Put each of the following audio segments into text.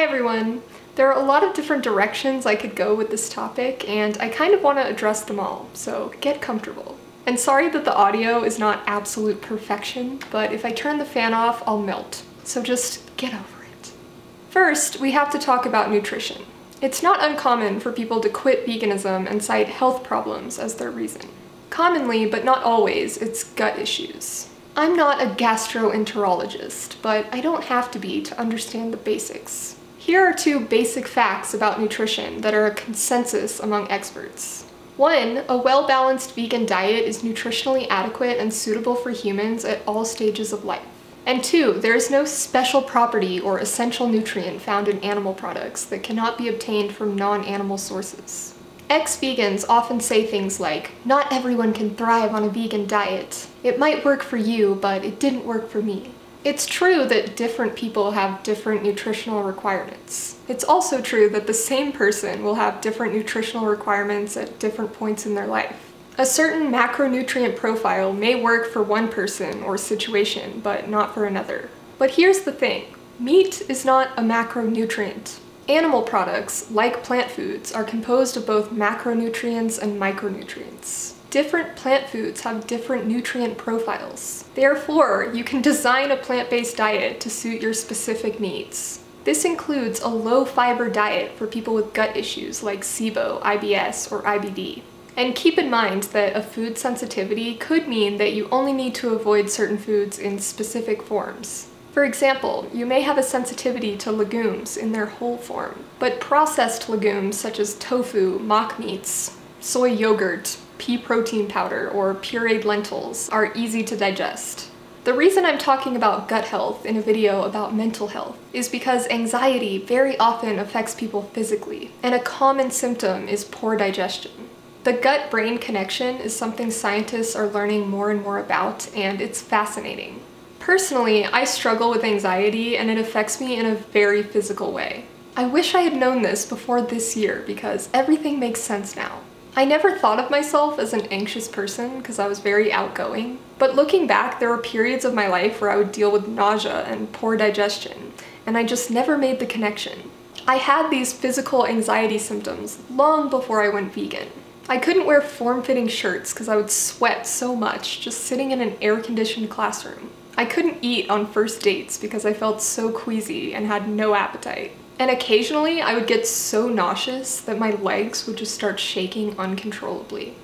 Hi everyone! There are a lot of different directions I could go with this topic, and I kind of want to address them all, so get comfortable. And sorry that the audio is not absolute perfection, but if I turn the fan off, I'll melt. So just get over it. First, we have to talk about nutrition. It's not uncommon for people to quit veganism and cite health problems as their reason. Commonly, but not always, it's gut issues. I'm not a gastroenterologist, but I don't have to be to understand the basics. Here are two basic facts about nutrition that are a consensus among experts. 1. A well-balanced vegan diet is nutritionally adequate and suitable for humans at all stages of life. And 2. There is no special property or essential nutrient found in animal products that cannot be obtained from non-animal sources. Ex-vegans often say things like, "Not everyone can thrive on a vegan diet. It might work for you, but it didn't work for me." It's true that different people have different nutritional requirements. It's also true that the same person will have different nutritional requirements at different points in their life. A certain macronutrient profile may work for one person or situation, but not for another. But here's the thing. Meat is not a macronutrient. Animal products, like plant foods, are composed of both macronutrients and micronutrients. Different plant foods have different nutrient profiles. Therefore, you can design a plant-based diet to suit your specific needs. This includes a low-fiber diet for people with gut issues like SIBO, IBS, or IBD. And keep in mind that a food sensitivity could mean that you only need to avoid certain foods in specific forms. For example, you may have a sensitivity to legumes in their whole form, but processed legumes such as tofu, mock meats, soy yogurt, pea protein powder, or pureed lentils are easy to digest. The reason I'm talking about gut health in a video about mental health is because anxiety very often affects people physically, and a common symptom is poor digestion. The gut-brain connection is something scientists are learning more and more about, and it's fascinating. Personally, I struggle with anxiety and it affects me in a very physical way. I wish I had known this before this year because everything makes sense now. I never thought of myself as an anxious person because I was very outgoing, but looking back, there were periods of my life where I would deal with nausea and poor digestion, and I just never made the connection. I had these physical anxiety symptoms long before I went vegan. I couldn't wear form-fitting shirts because I would sweat so much just sitting in an air-conditioned classroom. I couldn't eat on first dates because I felt so queasy and had no appetite. And occasionally I would get so nauseous that my legs would just start shaking uncontrollably.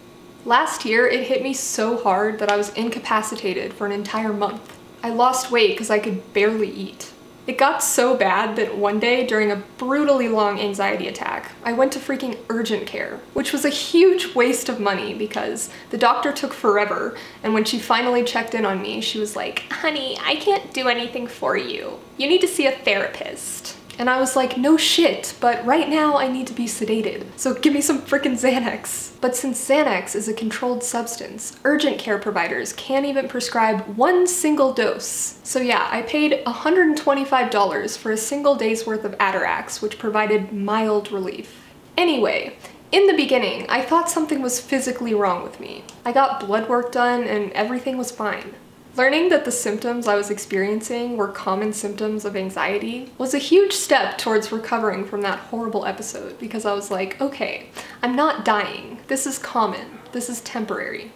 Last year it hit me so hard that I was incapacitated for an entire month. I lost weight because I could barely eat. It got so bad that one day during a brutally long anxiety attack, I went to freaking urgent care, which was a huge waste of money because the doctor took forever, and when she finally checked in on me, she was like, "Honey, I can't do anything for you. You need to see a therapist." And I was like, no shit, but right now I need to be sedated, so give me some frickin' Xanax. But since Xanax is a controlled substance, urgent care providers can't even prescribe one single dose. So yeah, I paid $125 for a single day's worth of Atarax, which provided mild relief. Anyway, in the beginning, I thought something was physically wrong with me. I got blood work done and everything was fine. Learning that the symptoms I was experiencing were common symptoms of anxiety was a huge step towards recovering from that horrible episode because I was like, okay, I'm not dying. This is common. This is temporary.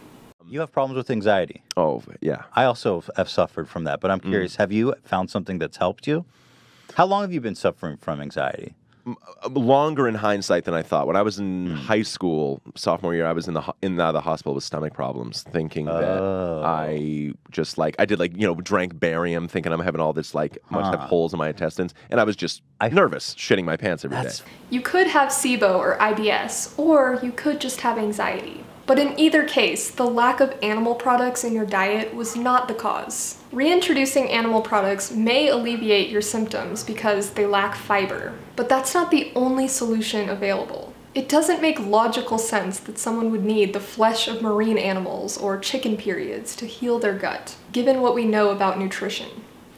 You have problems with anxiety. Oh, yeah. I also have suffered from that, but I'm curious, have you found something that's helped you? How long have you been suffering from anxiety? Longer in hindsight than I thought. When I was in high school, sophomore year, I was in and out of the hospital with stomach problems, thinking that I just drank barium, thinking I'm having all this must have holes in my intestines, and I was just nervous, shitting my pants every day. You could have SIBO or IBS, or you could just have anxiety. But in either case, the lack of animal products in your diet was not the cause. Reintroducing animal products may alleviate your symptoms because they lack fiber, but that's not the only solution available. It doesn't make logical sense that someone would need the flesh of marine animals or chicken periods to heal their gut, given what we know about nutrition.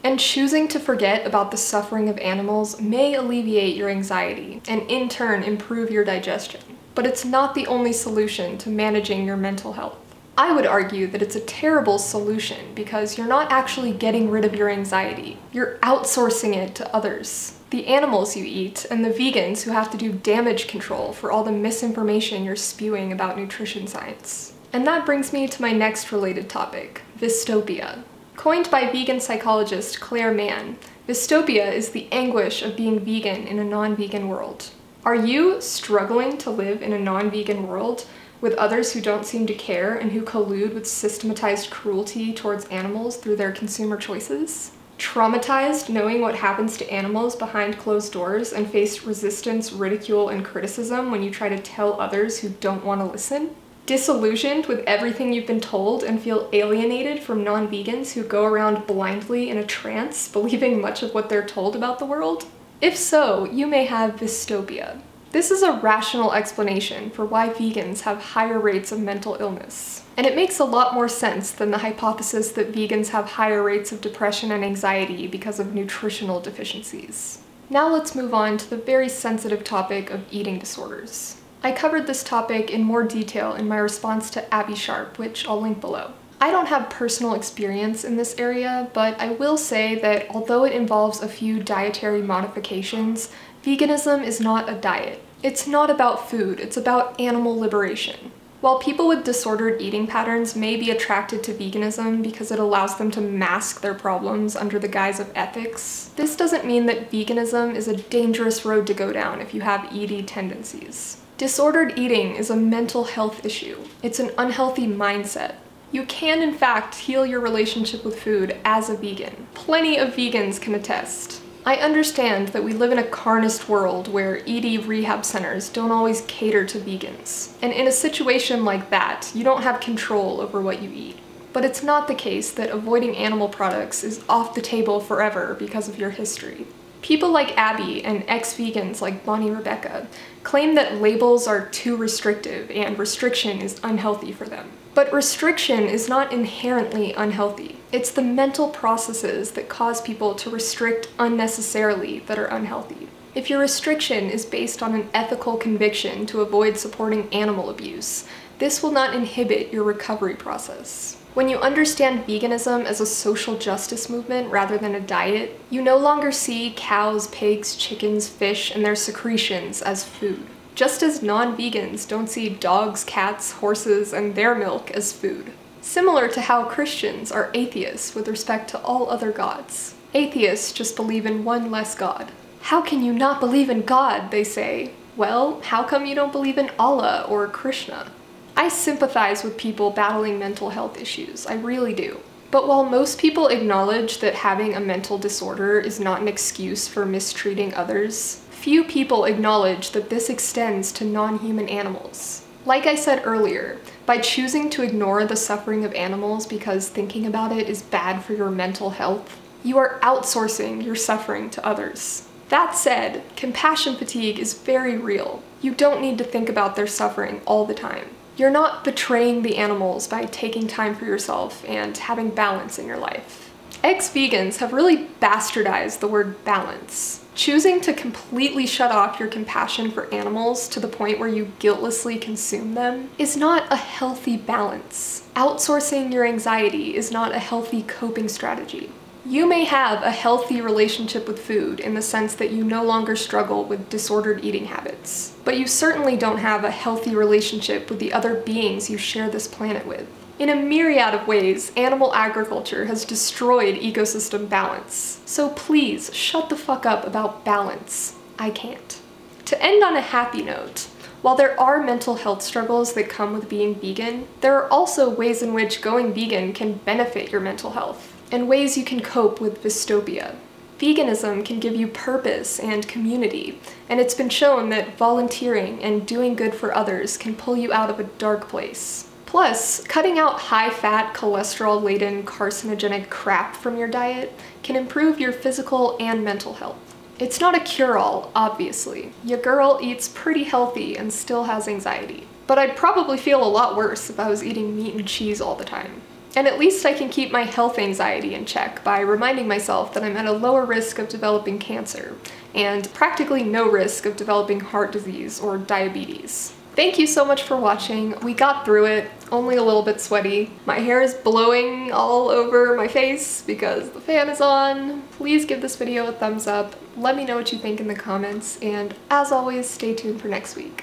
And choosing to forget about the suffering of animals may alleviate your anxiety and in turn improve your digestion. But it's not the only solution to managing your mental health. I would argue that it's a terrible solution because you're not actually getting rid of your anxiety. You're outsourcing it to others. The animals you eat and the vegans who have to do damage control for all the misinformation you're spewing about nutrition science. And that brings me to my next related topic, Vistopia. Coined by vegan psychologist Claire Mann, Vistopia is the anguish of being vegan in a non-vegan world. Are you struggling to live in a non-vegan world with others who don't seem to care and who collude with systematized cruelty towards animals through their consumer choices? Traumatized knowing what happens to animals behind closed doors and face resistance, ridicule, and criticism when you try to tell others who don't want to listen? Disillusioned with everything you've been told and feel alienated from non-vegans who go around blindly in a trance, believing much of what they're told about the world? If so, you may have Vistopia. This is a rational explanation for why vegans have higher rates of mental illness. And it makes a lot more sense than the hypothesis that vegans have higher rates of depression and anxiety because of nutritional deficiencies. Now let's move on to the very sensitive topic of eating disorders. I covered this topic in more detail in my response to Abby Sharp, which I'll link below. I don't have personal experience in this area, but I will say that although it involves a few dietary modifications, veganism is not a diet. It's not about food, it's about animal liberation. While people with disordered eating patterns may be attracted to veganism because it allows them to mask their problems under the guise of ethics, this doesn't mean that veganism is a dangerous road to go down if you have ED tendencies. Disordered eating is a mental health issue. It's an unhealthy mindset. You can, in fact, heal your relationship with food as a vegan. Plenty of vegans can attest. I understand that we live in a carnist world where ED rehab centers don't always cater to vegans. And in a situation like that, you don't have control over what you eat. But it's not the case that avoiding animal products is off the table forever because of your history. People like Abby and ex-vegans like Bonnie Rebecca claim that labels are too restrictive and restriction is unhealthy for them. But restriction is not inherently unhealthy. It's the mental processes that cause people to restrict unnecessarily that are unhealthy. If your restriction is based on an ethical conviction to avoid supporting animal abuse, this will not inhibit your recovery process. When you understand veganism as a social justice movement rather than a diet, you no longer see cows, pigs, chickens, fish, and their secretions as food. Just as non-vegans don't see dogs, cats, horses, and their milk as food. Similar to how Christians are atheists with respect to all other gods. Atheists just believe in one less god. How can you not believe in God, they say. Well, how come you don't believe in Allah or Krishna? I sympathize with people battling mental health issues, I really do. But while most people acknowledge that having a mental disorder is not an excuse for mistreating others, few people acknowledge that this extends to non-human animals. Like I said earlier, by choosing to ignore the suffering of animals because thinking about it is bad for your mental health, you are outsourcing your suffering to others. That said, compassion fatigue is very real. You don't need to think about their suffering all the time. You're not betraying the animals by taking time for yourself and having balance in your life. Ex-vegans have really bastardized the word balance. Choosing to completely shut off your compassion for animals to the point where you guiltlessly consume them is not a healthy balance. Outsourcing your anxiety is not a healthy coping strategy. You may have a healthy relationship with food in the sense that you no longer struggle with disordered eating habits, but you certainly don't have a healthy relationship with the other beings you share this planet with. In a myriad of ways, animal agriculture has destroyed ecosystem balance. So please, shut the fuck up about balance. I can't. To end on a happy note, while there are mental health struggles that come with being vegan, there are also ways in which going vegan can benefit your mental health, and ways you can cope with Vistopia. Veganism can give you purpose and community, and it's been shown that volunteering and doing good for others can pull you out of a dark place. Plus, cutting out high-fat, cholesterol-laden, carcinogenic crap from your diet can improve your physical and mental health. It's not a cure-all, obviously. Your girl eats pretty healthy and still has anxiety. But I'd probably feel a lot worse if I was eating meat and cheese all the time. And at least I can keep my health anxiety in check by reminding myself that I'm at a lower risk of developing cancer, and practically no risk of developing heart disease or diabetes. Thank you so much for watching. We got through it, only a little bit sweaty. My hair is blowing all over my face because the fan is on. Please give this video a thumbs up. Let me know what you think in the comments, and as always, stay tuned for next week.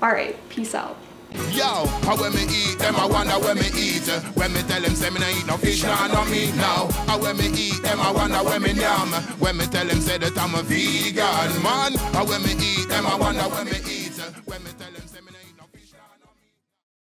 Alright, peace out. Yo, how when me eat them, I wonder when me eat. When me tell them say me no eat no fish, no meat now. How when me eat them, I wonder when me yam. When me tell them say that I'm a vegan man. How when me eat them, I wonder when me eat.